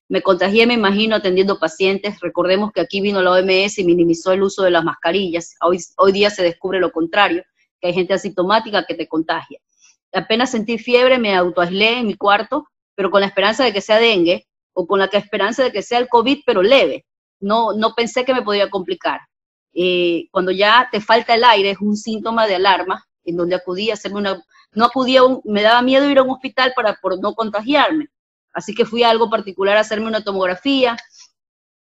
Me contagié, me imagino, atendiendo pacientes. Recordemos que aquí vino la OMS y minimizó el uso de las mascarillas. Hoy día se descubre lo contrario, que hay gente asintomática que te contagia. Apenas sentí fiebre, me autoaislé en mi cuarto, pero con la esperanza de que sea dengue, o con la esperanza de que sea el COVID, pero leve. No pensé que me podía complicar. Cuando ya te falta el aire, es un síntoma de alarma, en donde acudí a hacerme me daba miedo ir a un hospital por no contagiarme. Así que fui a algo particular a hacerme una tomografía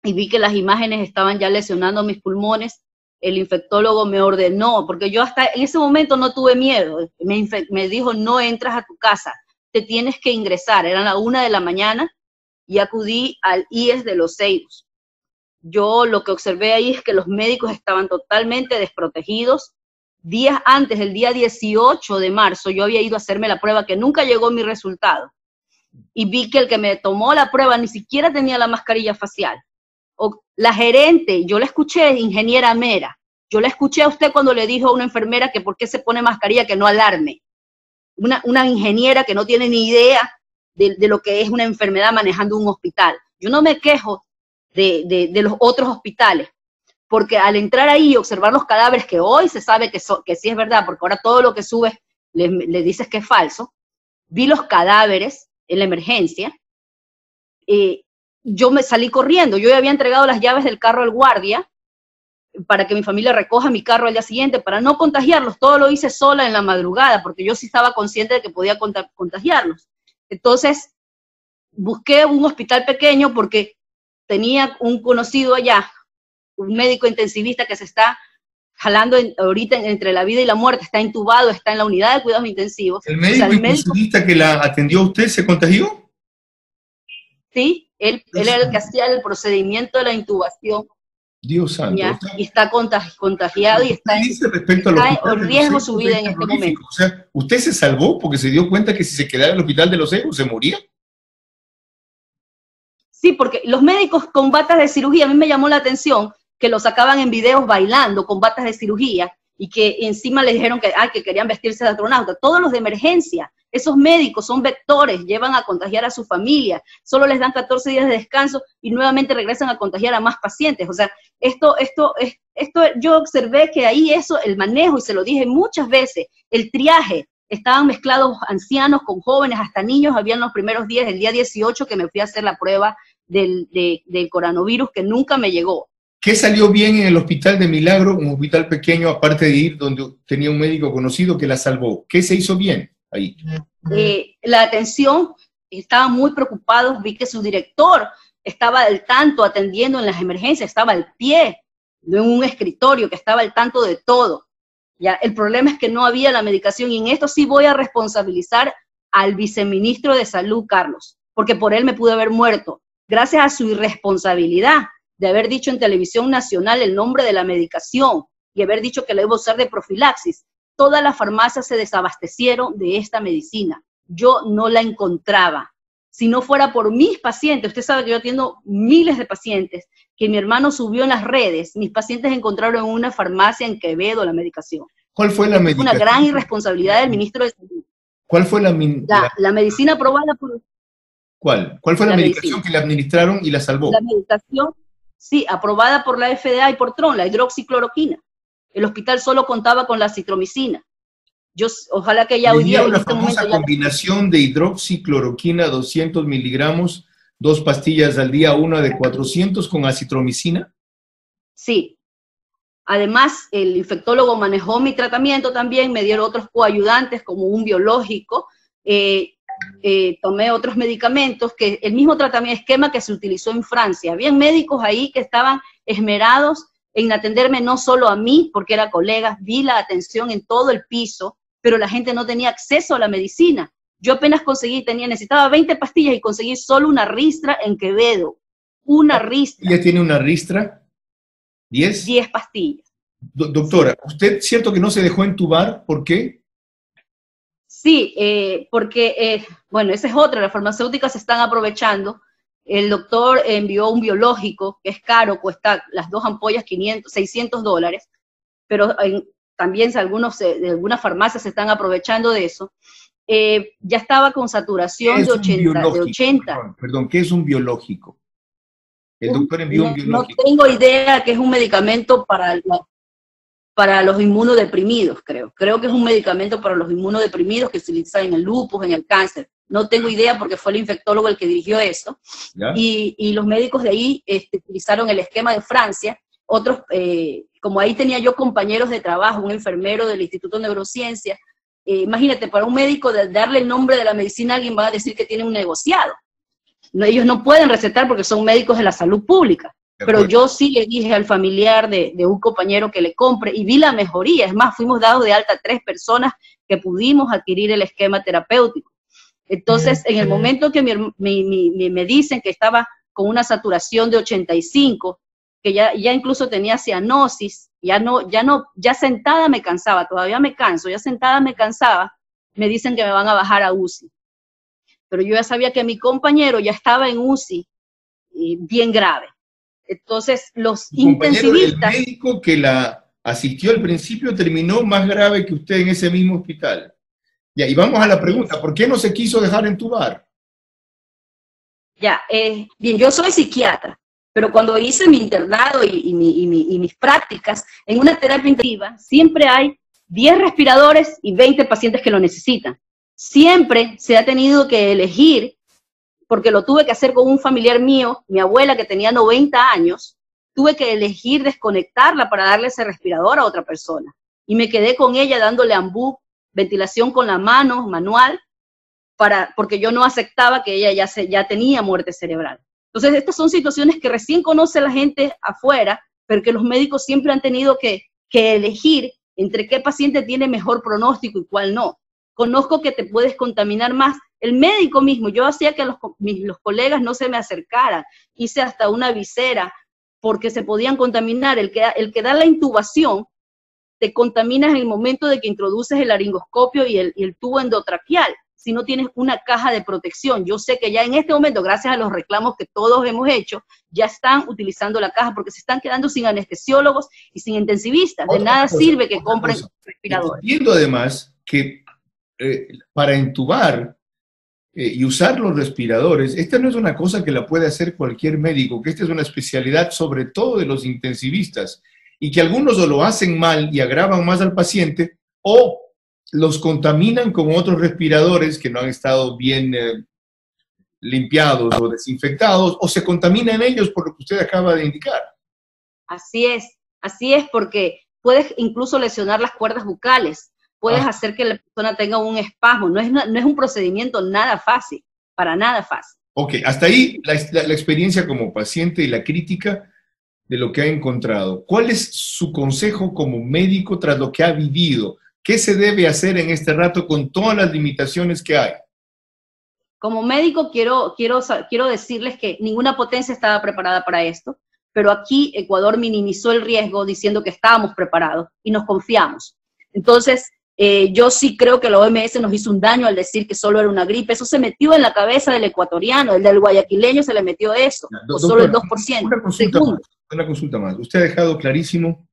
y vi que las imágenes estaban ya lesionando mis pulmones. El infectólogo me ordenó, porque yo hasta en ese momento no tuve miedo. Me dijo, no entras a tu casa, te tienes que ingresar. Eran las 1 de la mañana y acudí al IES de Los Ceiros. Yo lo que observé ahí es que los médicos estaban totalmente desprotegidos. Días antes, el día 18 de marzo, yo había ido a hacerme la prueba, que nunca llegó mi resultado. Y vi que el que me tomó la prueba ni siquiera tenía la mascarilla facial. O la gerente, yo la escuché, ingeniera Mera, yo la escuché a usted cuando le dijo a una enfermera que por qué se pone mascarilla, que no alarme. Una ingeniera que no tiene ni idea de lo que es una enfermedad manejando un hospital. Yo no me quejo de los otros hospitales, porque al entrar ahí y observar los cadáveres, que hoy se sabe que sí es verdad, porque ahora todo lo que subes le dices que es falso, vi los cadáveres en la emergencia, yo me salí corriendo. Yo ya había entregado las llaves del carro al guardia para que mi familia recoja mi carro al día siguiente, para no contagiarlos. Todo lo hice sola en la madrugada, porque yo sí estaba consciente de que podía contagiarlos. Entonces, busqué un hospital pequeño porque tenía un conocido allá, un médico intensivista que se está jalando ahorita entre la vida y la muerte, está intubado, está en la unidad de cuidados intensivos. ¿El médico intensivista que la atendió a usted se contagió? Sí, él era el que hacía el procedimiento de la intubación. Dios santo. ¿Ya? Y está contagiado y está en riesgo su vida en este momento. O sea, ¿usted se salvó porque se dio cuenta que si se quedaba en el hospital de Los Ceiros se moría? Sí, porque los médicos con batas de cirugía, a mí me llamó la atención que lo sacaban en videos bailando con batas de cirugía y que encima le dijeron que querían vestirse de astronauta. Todos los de emergencia, esos médicos son vectores, llevan a contagiar a su familia, solo les dan 14 días de descanso y nuevamente regresan a contagiar a más pacientes. O sea, esto yo observé que ahí el manejo, y se lo dije muchas veces, el triaje, estaban mezclados ancianos con jóvenes, hasta niños, habían los primeros días, el día 18 que me fui a hacer la prueba del coronavirus, que nunca me llegó. ¿Qué salió bien en el hospital de Milagro, un hospital pequeño, aparte de ir donde tenía un médico conocido que la salvó? ¿Qué se hizo bien ahí? La atención, estaban muy preocupados, vi que su director estaba al tanto atendiendo en las emergencias, estaba al pie de un escritorio, que estaba al tanto de todo. Ya, el problema es que no había la medicación, y en esto sí voy a responsabilizar al viceministro de Salud, Carlos, porque por él me pude haber muerto, gracias a su irresponsabilidad de haber dicho en televisión nacional el nombre de la medicación y haber dicho que la iba a usar de profilaxis. Todas las farmacias se desabastecieron de esta medicina. Yo no la encontraba. Si no fuera por mis pacientes, usted sabe que yo atiendo miles de pacientes, que mi hermano subió en las redes, mis pacientes encontraron en una farmacia en Quevedo la medicación. ¿Cuál fue la medicación? Una gran irresponsabilidad del ministro de Salud. ¿Cuál fue la medicina aprobada por... ¿Cuál fue la medicación que le administraron y la salvó? La medicación, sí, aprobada por la FDA y por Tron, la hidroxicloroquina. El hospital solo contaba con la citromicina. Ojalá que ya hoy día... una famosa combinación de hidroxicloroquina, 200 miligramos, 2 pastillas al día, una de 400 con acitromicina. Sí. Además, el infectólogo manejó mi tratamiento también, me dieron otros coayudantes como un biológico, tomé otros medicamentos, que el mismo esquema que se utilizó en Francia. Habían médicos ahí que estaban esmerados en atenderme no solo a mí, porque era colega, vi la atención en todo el piso, pero la gente no tenía acceso a la medicina. Yo apenas necesitaba 20 pastillas y conseguí solo una ristra en Quevedo. Una ristra. ¿Ella tiene una ristra? ¿10? 10 pastillas. Doctora, ¿usted cierto que no se dejó entubar? ¿Por qué? Sí, porque, bueno, esa es otra, las farmacéuticas se están aprovechando. El doctor envió un biológico, que es caro, cuesta las 2 ampollas $600, pero también de algunas farmacias se están aprovechando de eso. ya estaba con saturación de 80. Perdón, ¿qué es un biológico? El doctor envió un biológico. No tengo idea que es un medicamento para los inmunodeprimidos, creo. Creo que es un medicamento para los inmunodeprimidos que se utiliza en el lupus, en el cáncer. No tengo idea porque fue el infectólogo el que dirigió eso. Y los médicos de ahí utilizaron el esquema de Francia. Otros, como ahí tenía yo compañeros de trabajo, un enfermero del Instituto de Neurociencia, imagínate, para un médico darle el nombre de la medicina a alguien va a decir que tiene un negociado. No, ellos no pueden recetar porque son médicos de la salud pública. Pero yo sí le dije al familiar de un compañero que le compre y vi la mejoría. Es más, fuimos dados de alta 3 personas que pudimos adquirir el esquema terapéutico. Entonces, en el momento que me dicen que estaba con una saturación de 85, que ya incluso tenía cianosis, ya sentada me cansaba, todavía me canso, ya sentada me cansaba, me dicen que me van a bajar a UCI. Pero yo ya sabía que mi compañero ya estaba en UCI bien grave. Entonces, los intensivistas... El médico que la asistió al principio terminó más grave que usted en ese mismo hospital. Ya, y vamos a la pregunta, ¿por qué no se quiso dejar entubar? Ya, bien, yo soy psiquiatra, pero cuando hice mi internado y mis prácticas en una terapia intensiva, siempre hay 10 respiradores y 20 pacientes que lo necesitan. Siempre se ha tenido que elegir, porque lo tuve que hacer con un familiar mío, mi abuela que tenía 90 años, tuve que elegir desconectarla para darle ese respirador a otra persona. Y me quedé con ella dándole ambú, ventilación con la mano, manual, porque yo no aceptaba que ella ya tenía muerte cerebral. Entonces, estas son situaciones que recién conoce la gente afuera, pero que los médicos siempre han tenido que elegir entre qué paciente tiene mejor pronóstico y cuál no. Conozco que te puedes contaminar más. El médico mismo, yo hacía que los colegas no se me acercaran, hice hasta una visera, porque se podían contaminar. El que da la intubación, te contaminas en el momento de que introduces el laringoscopio y el tubo endotraqueal, si no tienes una caja de protección. Yo sé que ya en este momento, gracias a los reclamos que todos hemos hecho, ya están utilizando la caja porque se están quedando sin anestesiólogos y sin intensivistas. De nada sirve que compren respiradores. Entiendo además que para intubar y usar los respiradores, esta no es una cosa que la puede hacer cualquier médico, que esta es una especialidad sobre todo de los intensivistas, y que algunos o lo hacen mal y agravan más al paciente, o los contaminan con otros respiradores que no han estado bien limpiados o desinfectados, o se contaminan ellos por lo que usted acaba de indicar. Así es porque puedes incluso lesionar las cuerdas bucales, puedes hacer que la persona tenga un espasmo, no es un procedimiento nada fácil, para nada fácil. Ok, hasta ahí la experiencia como paciente y la crítica de lo que ha encontrado. ¿Cuál es su consejo como médico tras lo que ha vivido? ¿Qué se debe hacer en este rato con todas las limitaciones que hay? Como médico quiero decirles que ninguna potencia estaba preparada para esto, pero aquí Ecuador minimizó el riesgo diciendo que estábamos preparados y nos confiamos. Entonces, yo sí creo que la OMS nos hizo un daño al decir que solo era una gripe. Eso se metió en la cabeza del ecuatoriano, el del guayaquileño se le metió eso, o solo el 2%. Una consulta más. Usted ha dejado clarísimo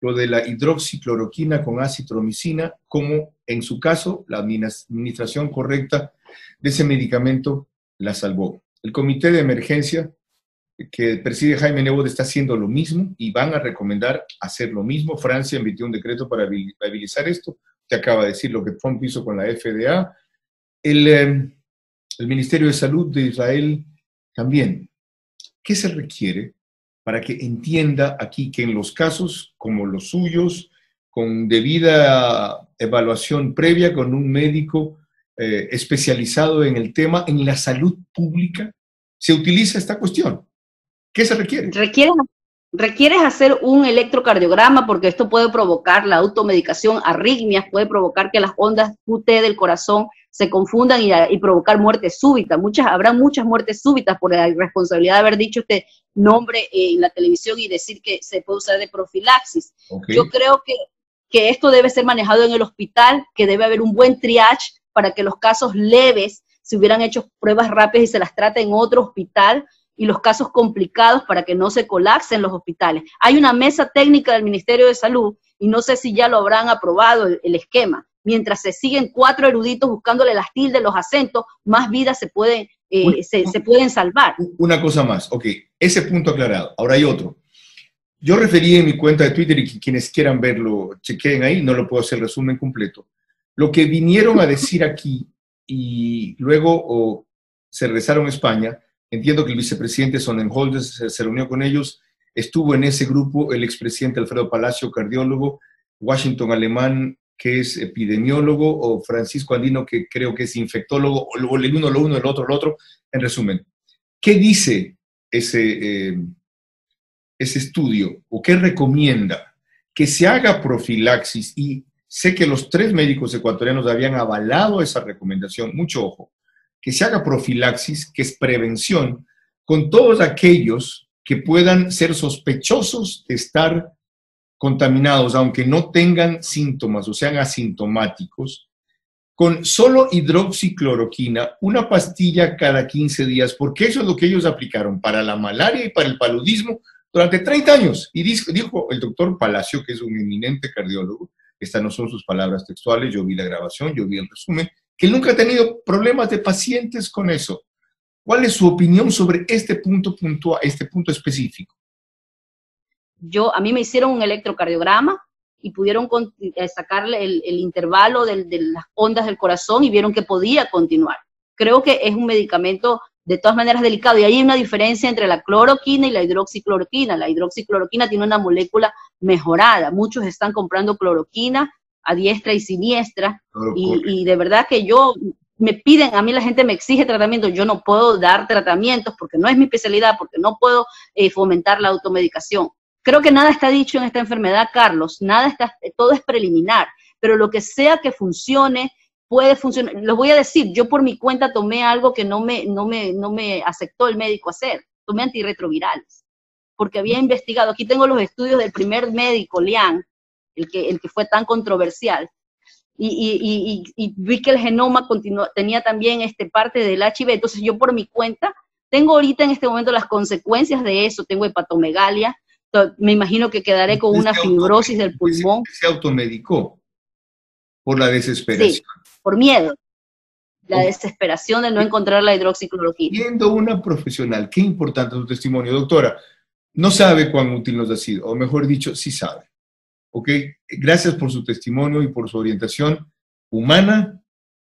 lo de la hidroxicloroquina con acitromicina, como en su caso la administración correcta de ese medicamento la salvó. El comité de emergencia que preside Jaime Nebot está haciendo lo mismo y van a recomendar hacer lo mismo. Francia emitió un decreto para habilitar esto. Usted acaba de decir lo que Trump hizo con la FDA. El Ministerio de Salud de Israel también. ¿Qué se requiere para que entienda aquí que en los casos como los suyos, con debida evaluación previa, con un médico especializado en el tema, en la salud pública, se utiliza esta cuestión? ¿Qué se requiere? Requieres hacer un electrocardiograma porque esto puede provocar la automedicación, arritmias, puede provocar que las ondas QT del corazón se confundan y provocar muerte súbita. Habrá muchas muertes súbitas por la irresponsabilidad de haber dicho este nombre en la televisión y decir que se puede usar de profilaxis. Okay. Yo creo que esto debe ser manejado en el hospital, que debe haber un buen triage para que los casos leves se hubieran hecho pruebas rápidas y se las trate en otro hospital, y los casos complicados para que no se colapsen los hospitales. Hay una mesa técnica del Ministerio de Salud y no sé si ya lo habrán aprobado el esquema, mientras se siguen 4 eruditos buscándole las tildes, los acentos, más vidas se pueden salvar. Una cosa más, ok, ese punto aclarado. Ahora hay otro. Yo referí en mi cuenta de Twitter, y quienes quieran verlo, chequeen ahí, no lo puedo hacer resumen completo. Lo que vinieron a decir aquí y luego se regresaron a España, entiendo que el vicepresidente Sonnenholz se reunió con ellos, estuvo en ese grupo el expresidente Alfredo Palacio, cardiólogo, Washington Alemán, que es epidemiólogo, o Francisco Andino, que creo que es infectólogo, o el uno lo uno, el otro. En resumen, ¿qué dice ese estudio, o qué recomienda? Que se haga profilaxis, y sé que los 3 médicos ecuatorianos habían avalado esa recomendación, mucho ojo, que se haga profilaxis, que es prevención, con todos aquellos que puedan ser sospechosos de estar contaminados, aunque no tengan síntomas o sean asintomáticos, con solo hidroxicloroquina, una pastilla cada 15 días, porque eso es lo que ellos aplicaron para la malaria y para el paludismo durante 30 años. Y dijo el doctor Palacio, que es un eminente cardiólogo, estas no son sus palabras textuales, yo vi la grabación, yo vi el resumen, que él nunca ha tenido problemas de pacientes con eso. ¿Cuál es su opinión sobre este punto puntual, este punto específico? A mí me hicieron un electrocardiograma y pudieron sacarle el intervalo de las ondas del corazón y vieron que podía continuar. Creo que es un medicamento de todas maneras delicado, y hay una diferencia entre la cloroquina y la hidroxicloroquina. La hidroxicloroquina tiene una molécula mejorada. Muchos están comprando cloroquina a diestra y siniestra, y de verdad que me piden, a mí la gente me exige tratamiento, yo no puedo dar tratamientos porque no es mi especialidad, porque no puedo fomentar la automedicación. Creo que nada está dicho en esta enfermedad, Carlos, todo es preliminar, pero lo que sea que funcione, puede funcionar. Los voy a decir, yo por mi cuenta tomé algo que no me aceptó el médico hacer, tomé antirretrovirales, porque había investigado, aquí tengo los estudios del primer médico, Liang, el que fue tan controversial, y vi que el genoma tenía también parte del HIV, entonces yo por mi cuenta, tengo ahorita en este momento las consecuencias de eso, tengo hepatomegalia, me imagino que quedaré con una fibrosis del pulmón. Se automedicó por la desesperación. Sí, por miedo. La desesperación de no encontrar la hidroxicloroquina. Siendo una profesional, qué importante tu testimonio, doctora. No sabe cuán útil nos ha sido, o mejor dicho, sí sabe. ¿Ok? Gracias por su testimonio y por su orientación humana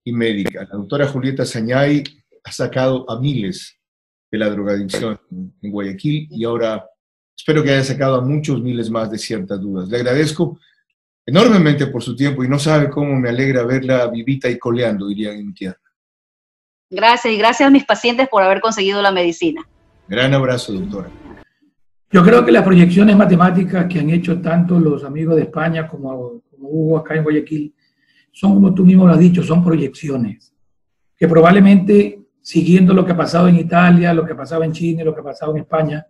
y médica. La doctora Julieta Sañay ha sacado a miles de la drogadicción en Guayaquil, y ahora espero que haya sacado a muchos miles más de ciertas dudas. Le agradezco enormemente por su tiempo, y no sabe cómo me alegra verla vivita y coleando, dirían en mi tierra. Gracias, y gracias a mis pacientes por haber conseguido la medicina. Gran abrazo, doctora. Yo creo que las proyecciones matemáticas que han hecho tanto los amigos de España como Hugo acá en Guayaquil son, como tú mismo lo has dicho, son proyecciones que probablemente, siguiendo lo que ha pasado en Italia, lo que ha pasado en China, lo que ha pasado en España,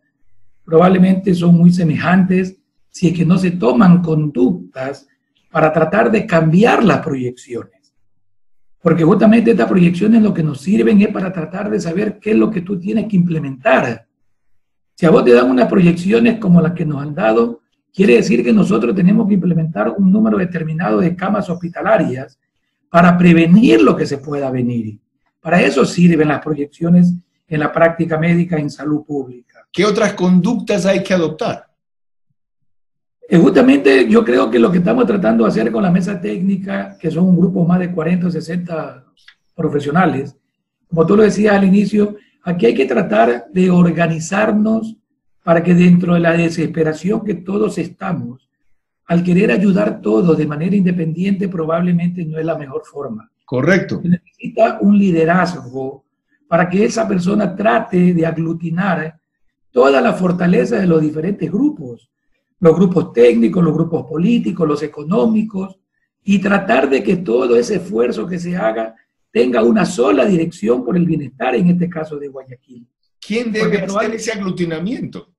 probablemente son muy semejantes si es que no se toman conductas para tratar de cambiar las proyecciones. Porque justamente estas proyecciones lo que nos sirven es para tratar de saber qué es lo que tú tienes que implementar. Si a vos te dan unas proyecciones como las que nos han dado, quiere decir que nosotros tenemos que implementar un número determinado de camas hospitalarias para prevenir lo que se pueda venir. Para eso sirven las proyecciones en la práctica médica en salud pública. ¿Qué otras conductas hay que adoptar? Justamente yo creo que lo que estamos tratando de hacer con la mesa técnica, que son un grupo más de 40 o 60 profesionales, como tú lo decías al inicio, aquí hay que tratar de organizarnos para que dentro de la desesperación que todos estamos, al querer ayudar todos de manera independiente, probablemente no es la mejor forma. Correcto. Se necesita un liderazgo para que esa persona trate de aglutinar toda la fortaleza de los diferentes grupos, los grupos técnicos, los grupos políticos, los económicos, y tratar de que todo ese esfuerzo que se haga tenga una sola dirección por el bienestar, en este caso de Guayaquil. ¿Quién debe hacer ese aglutinamiento?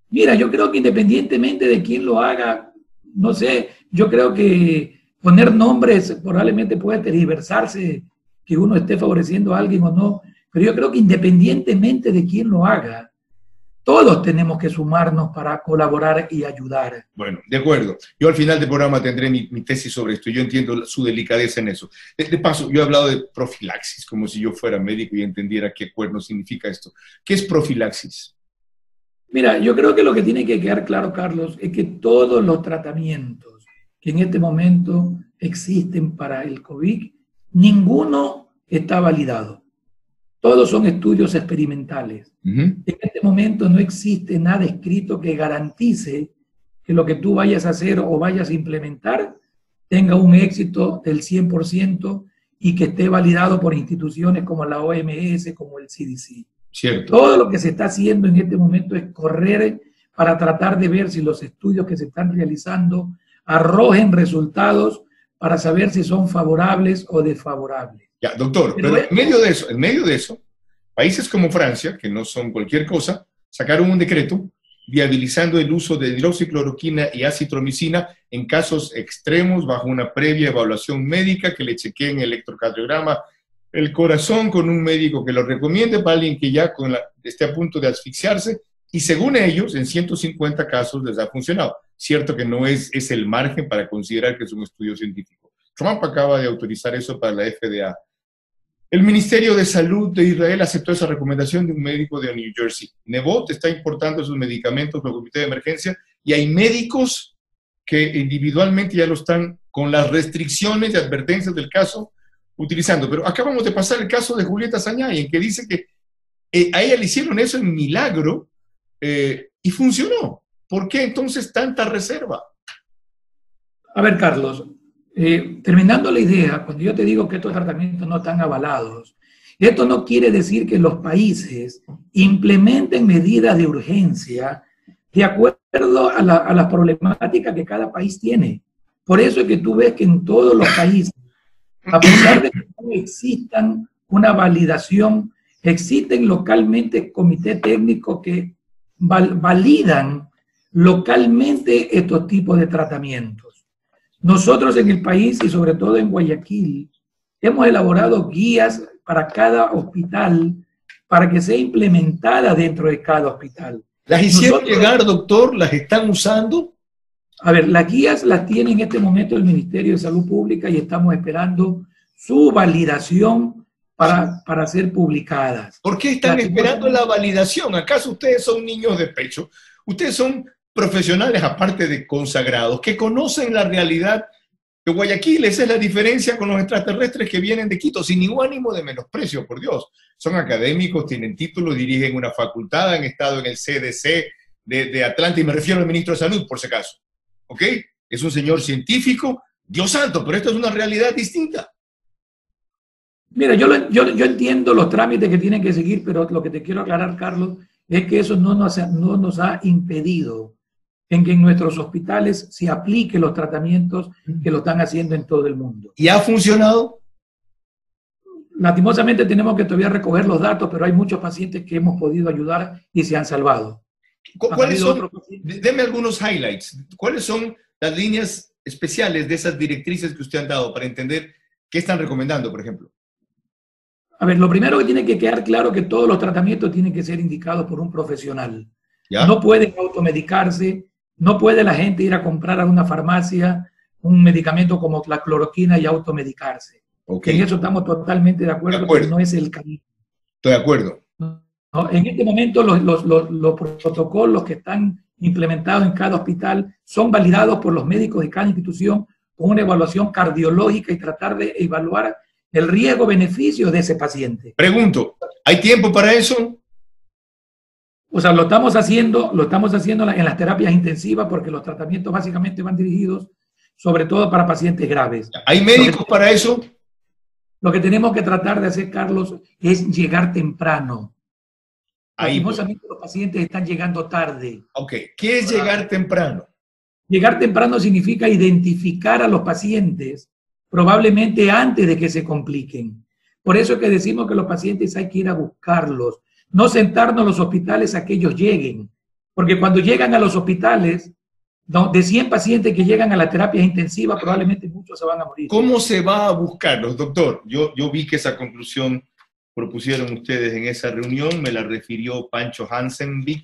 Mira, yo creo que independientemente de quién lo haga, no sé, yo creo que poner nombres probablemente puede tergiversarse que uno esté favoreciendo a alguien o no, pero yo creo que independientemente de quién lo haga, todos tenemos que sumarnos para colaborar y ayudar. Bueno, de acuerdo. Yo al final del programa tendré mi tesis sobre esto. Yo entiendo su delicadeza en eso. De paso, yo he hablado de profilaxis, como si yo fuera médico y entendiera qué cuerno significa esto. ¿Qué es profilaxis? Mira, yo creo que lo que tiene que quedar claro, Carlos, es que todos los tratamientos que en este momento existen para el COVID, ninguno está validado. Todos son estudios experimentales. En este momento no existe nada escrito que garantice que lo que tú vayas a hacer o vayas a implementar tenga un éxito del 100% y que esté validado por instituciones como la OMS, como el CDC. Cierto. Todo lo que se está haciendo en este momento es correr para tratar de ver si los estudios que se están realizando arrojen resultados para saber si son favorables o desfavorables. Ya, doctor, pero en medio de eso, países como Francia, que no son cualquier cosa, sacaron un decreto viabilizando el uso de hidroxicloroquina y acitromicina en casos extremos bajo una previa evaluación médica que le chequeen el electrocardiograma, el corazón con un médico que lo recomiende para alguien que ya esté a punto de asfixiarse, y según ellos, en 150 casos les ha funcionado. Cierto que no es el margen para considerar que es un estudio científico. Trump acaba de autorizar eso para la FDA. El Ministerio de Salud de Israel aceptó esa recomendación de un médico de New Jersey. Nebot está importando esos medicamentos por el comité de emergencia y hay médicos que individualmente ya lo están, con las restricciones y advertencias del caso, utilizando. Pero acabamos de pasar el caso de Julieta Sañay, en que dice que a ella le hicieron eso en milagro y funcionó. ¿Por qué entonces tanta reserva? A ver, Carlos, terminando la idea, cuando yo te digo que estos tratamientos no están avalados, esto no quiere decir que los países implementen medidas de urgencia de acuerdo a las problemáticas que cada país tiene. Por eso es que tú ves que en todos los países, a pesar de que no existan una validación, existen localmente comités técnicos que validan localmente estos tipos de tratamientos. Nosotros en el país y sobre todo en Guayaquil hemos elaborado guías para cada hospital para que sea implementada dentro de cada hospital. ¿Las hicieron llegar, doctor? ¿Las están usando? A ver, las guías las tiene en este momento el Ministerio de Salud Pública y estamos esperando su validación para ser publicadas. ¿Por qué están esperando la validación? ¿Acaso ustedes son niños de pecho? Ustedes son profesionales, aparte de consagrados, que conocen la realidad de Guayaquil. Esa es la diferencia con los extraterrestres que vienen de Quito, sin ningún ánimo de menosprecio, por Dios. Son académicos, tienen títulos, dirigen una facultad, han estado en el CDC de Atlanta, y me refiero al ministro de Salud, por si acaso. ¿Ok? Es un señor científico, Dios santo, pero esto es una realidad distinta. Mira, yo entiendo los trámites que tienen que seguir, pero lo que te quiero aclarar, Carlos, es que eso no nos ha impedido en que en nuestros hospitales se apliquen los tratamientos que lo están haciendo en todo el mundo. ¿Y ha funcionado? Lastimosamente tenemos que todavía recoger los datos, pero hay muchos pacientes que hemos podido ayudar y se han salvado. ¿Cuáles son? Deme algunos highlights. ¿Cuáles son las líneas especiales de esas directrices que usted ha dado para entender qué están recomendando, por ejemplo? A ver, lo primero que tiene que quedar claro es que todos los tratamientos tienen que ser indicados por un profesional. ¿Ya? No pueden automedicarse, no puede la gente ir a comprar a una farmacia un medicamento como la cloroquina y automedicarse. Okay. En eso estamos totalmente de acuerdo, porque no es el camino. Estoy de acuerdo. ¿No? En este momento los protocolos que están implementados en cada hospital son validados por los médicos de cada institución con una evaluación cardiológica y tratar de evaluar el riesgo-beneficio de ese paciente. Pregunto, ¿hay tiempo para eso? O sea, lo estamos haciendo en las terapias intensivas porque los tratamientos básicamente van dirigidos sobre todo para pacientes graves. ¿Hay médicos para eso? Lo que tenemos que tratar de hacer, Carlos, es llegar temprano. Lastimosamente los pacientes están llegando tarde. Ok, ¿qué es llegar temprano? Llegar temprano significa identificar a los pacientes probablemente antes de que se compliquen. Por eso es que decimos que los pacientes hay que ir a buscarlos, no sentarnos en los hospitales a que ellos lleguen, porque cuando llegan a los hospitales, de 100 pacientes que llegan a la terapia intensiva, probablemente muchos se van a morir. ¿Cómo se va a buscarlos, doctor? Yo vi que esa conclusión propusieron ustedes en esa reunión, me la refirió Pancho Hansenbeek,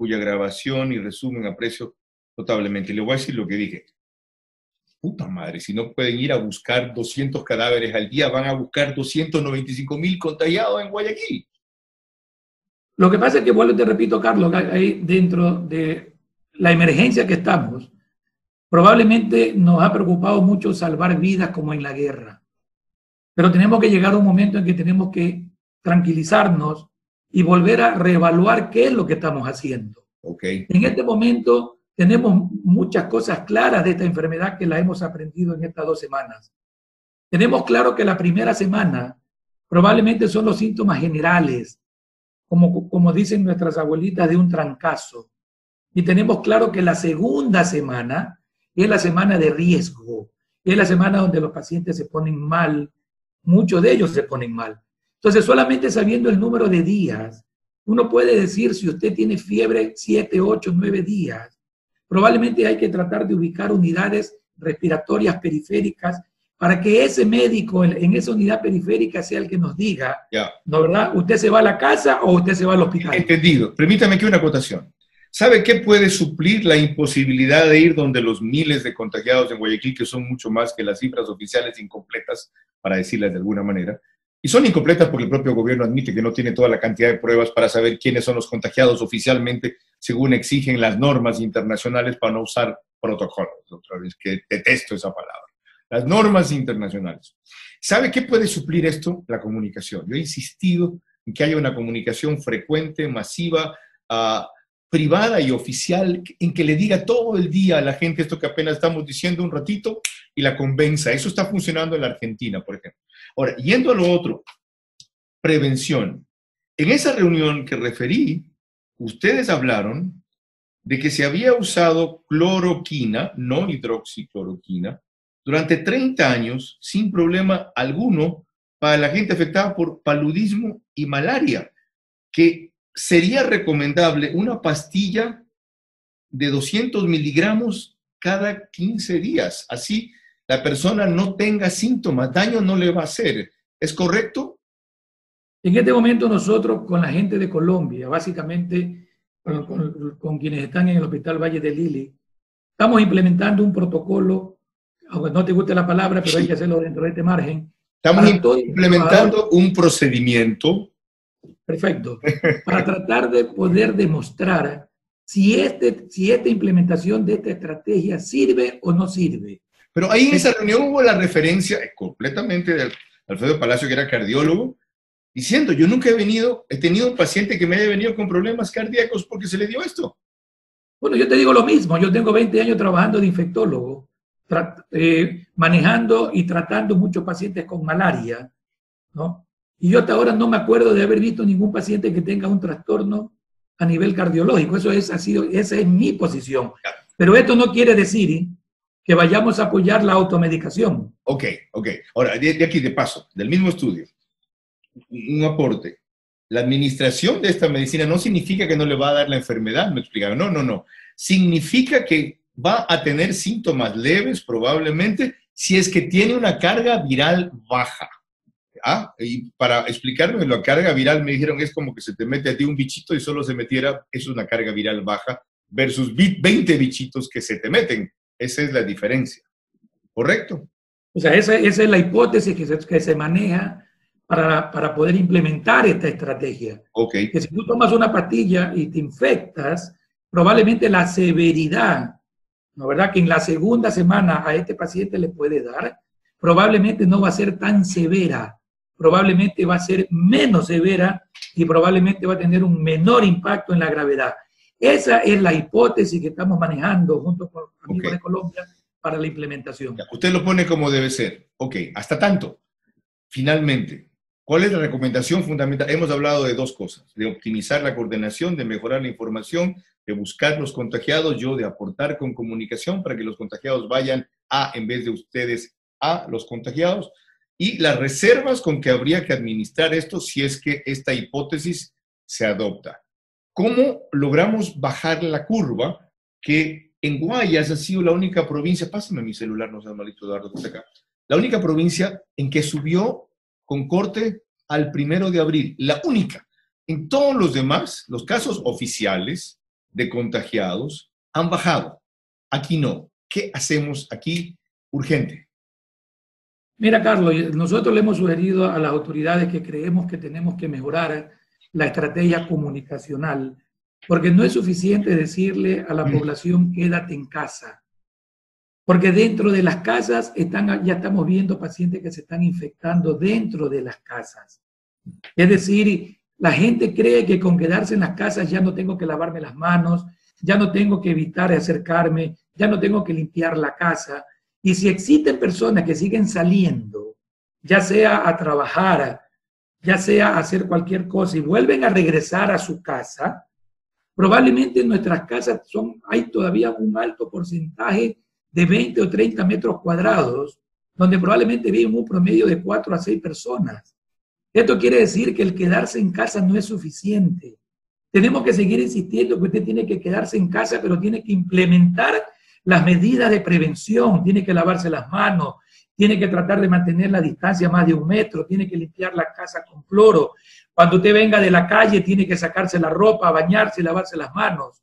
cuya grabación y resumen aprecio notablemente. Le voy a decir lo que dije. Puta madre, si no pueden ir a buscar 200 cadáveres al día, van a buscar 295.000 contagiados en Guayaquil. Lo que pasa es que, vuelvo y te repito, Carlos, ahí dentro de la emergencia que estamos, probablemente nos ha preocupado mucho salvar vidas como en la guerra. Pero tenemos que llegar a un momento en que tenemos que tranquilizarnos y volver a reevaluar qué es lo que estamos haciendo. Okay. En este momento tenemos muchas cosas claras de esta enfermedad que la hemos aprendido en estas 2 semanas. Tenemos claro que la primera semana probablemente son los síntomas generales, como dicen nuestras abuelitas, de un trancazo. Y tenemos claro que la segunda semana es la semana de riesgo, es la semana donde los pacientes se ponen mal, muchos de ellos se ponen mal. Entonces, solamente sabiendo el número de días, uno puede decir si usted tiene fiebre 7, 8, 9 días, probablemente hay que tratar de ubicar unidades respiratorias periféricas para que ese médico en esa unidad periférica sea el que nos diga, ¿no, verdad? ¿Usted se va a la casa o usted se va al hospital? Entendido. Permítame aquí una acotación. ¿Sabe qué puede suplir la imposibilidad de ir donde los miles de contagiados en Guayaquil, que son mucho más que las cifras oficiales incompletas, para decirlas de alguna manera? Y son incompletas porque el propio gobierno admite que no tiene toda la cantidad de pruebas para saber quiénes son los contagiados oficialmente, según exigen las normas internacionales, para no usar protocolos. Otra vez, que detesto esa palabra. Las normas internacionales. ¿Sabe qué puede suplir esto? La comunicación. Yo he insistido en que haya una comunicación frecuente, masiva, privada y oficial, en que le diga todo el día a la gente esto que apenas estamos diciendo un ratito y la convenza. Eso está funcionando en la Argentina, por ejemplo. Ahora, yendo a lo otro, prevención. En esa reunión que referí, ustedes hablaron de que se había usado cloroquina, no hidroxicloroquina, durante 30 años sin problema alguno para la gente afectada por paludismo y malaria, que sería recomendable una pastilla de 200 miligramos cada 15 días. Así la persona no tenga síntomas, daño no le va a hacer. ¿Es correcto? En este momento nosotros con la gente de Colombia, básicamente con quienes están en el Hospital Valle de Lili, estamos implementando un protocolo, aunque no te guste la palabra, pero hay que hacerlo dentro de este margen. Estamos implementando un procedimiento. Perfecto. Para tratar de poder demostrar si esta implementación de esta estrategia sirve o no sirve. Pero ahí en esa reunión hubo la referencia completamente de Alfredo Palacio, que era cardiólogo, diciendo, yo nunca he tenido un paciente que me haya venido con problemas cardíacos porque se le dio esto. Bueno, yo te digo lo mismo, yo tengo 20 años trabajando de infectólogo, manejando y tratando muchos pacientes con malaria, ¿no? Y yo hasta ahora no me acuerdo de haber visto ningún paciente que tenga un trastorno a nivel cardiológico. Esa es mi posición. Pero esto no quiere decir que vayamos a apoyar la automedicación. Ok. Ahora, de aquí, de paso, del mismo estudio, un aporte. La administración de esta medicina no significa que no le va a dar la enfermedad, me explicaron. No. Significa que va a tener síntomas leves, probablemente, si es que tiene una carga viral baja. Y para explicarme la carga viral me dijeron es como que se te mete a ti un bichito y solo se metiera, eso es una carga viral baja, versus 20 bichitos que se te meten. Esa es la diferencia. ¿Correcto? O sea, esa es la hipótesis que se maneja para poder implementar esta estrategia. Okay. Que si tú tomas una pastilla y te infectas, probablemente la severidad, ¿no verdad? Que en la segunda semana a este paciente le puede dar, probablemente no va a ser tan severa, probablemente va a ser menos severa y probablemente va a tener un menor impacto en la gravedad. Esa es la hipótesis que estamos manejando junto con amigos de Colombia para la implementación. Usted lo pone como debe ser. Ok, hasta tanto. Finalmente, ¿cuál es la recomendación fundamental? Hemos hablado de 2 cosas, de optimizar la coordinación, de mejorar la información, de buscar los contagiados, yo de aportar con comunicación para que los contagiados vayan en vez de ustedes a los contagiados, y las reservas con que habría que administrar esto si es que esta hipótesis se adopta. ¿Cómo logramos bajar la curva? Que en Guayas ha sido la única provincia, pásame mi celular, no seas malito, Eduardo, que está acá, la única provincia en que subió con corte al 1 de abril, la única. En todos los demás, los casos oficiales, de contagiados han bajado. Aquí no. ¿Qué hacemos aquí? Urgente. Mira, Carlos, nosotros le hemos sugerido a las autoridades que creemos que tenemos que mejorar la estrategia comunicacional, porque no es suficiente decirle a la población quédate en casa, porque dentro de las casas ya estamos viendo pacientes que se están infectando dentro de las casas. Es decir, la gente cree que con quedarse en las casas ya no tengo que lavarme las manos, ya no tengo que evitar acercarme, ya no tengo que limpiar la casa. Y si existen personas que siguen saliendo, ya sea a trabajar, ya sea a hacer cualquier cosa y vuelven a regresar a su casa, probablemente en nuestras casas hay todavía un alto porcentaje de 20 o 30 metros cuadrados, donde probablemente viven un promedio de 4 a 6 personas. Esto quiere decir que el quedarse en casa no es suficiente. Tenemos que seguir insistiendo que usted tiene que quedarse en casa, pero tiene que implementar las medidas de prevención, tiene que lavarse las manos, tiene que tratar de mantener la distancia más de 1 metro, tiene que limpiar la casa con cloro. Cuando usted venga de la calle, tiene que sacarse la ropa, bañarse y lavarse las manos.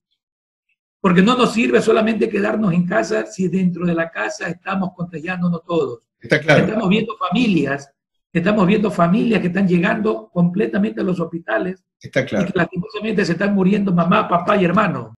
Porque no nos sirve solamente quedarnos en casa si dentro de la casa estamos contagiándonos todos. Está claro. Estamos viendo familias que están llegando completamente a los hospitales. Está claro. Y que lastimosamente se están muriendo mamá, papá y hermano.